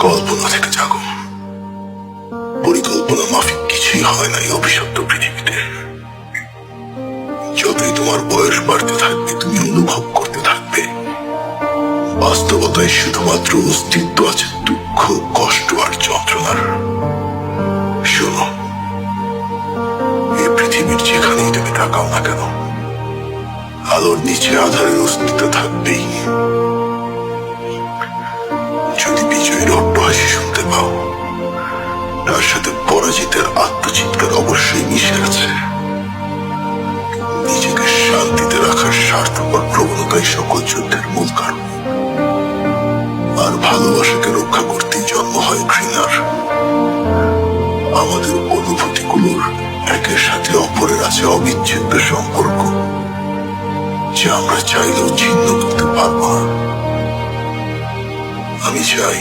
কল্পনা থেকে জাগো। পরিকল্পনা মাফিক কিছুই হয় না এই অভিশপ্ত পৃথিবীতে। যতই তোমার বয়স বাড়তে থাকবে, তুমি অনুভব করতে থাকবে বাস্তবতায় শুধুমাত্র অস্তিত্ব আছে দুঃখ, কষ্ট আর যন্ত্রণার। শোনো, এই পৃথিবীর যেখানেই তুমি তাকাও না কেন, আলোর নিচে আধারের অস্তিত্ব থাকবেই। যদি বিজয়ের অট্টহাসি শুনতে পাও, তার সাথে পরাজিতের আত্মচিৎকার অবশ্যই মিশে আছে। নিজেকে শান্তিতে রাখার স্বার্থপর প্রবণতাই সকল যুদ্ধের মূল কারণ। আর ভালোবাসাকে রক্ষা করতেই জন্ম হয় ঘৃণার। আমাদের অনুভূতিগুলোর একের সাথে অপরের আছে অবিচ্ছেদ্য সম্পর্ক, যা আমরা চাইলেও ছিন্ন করতে পারবো না। আমি চাই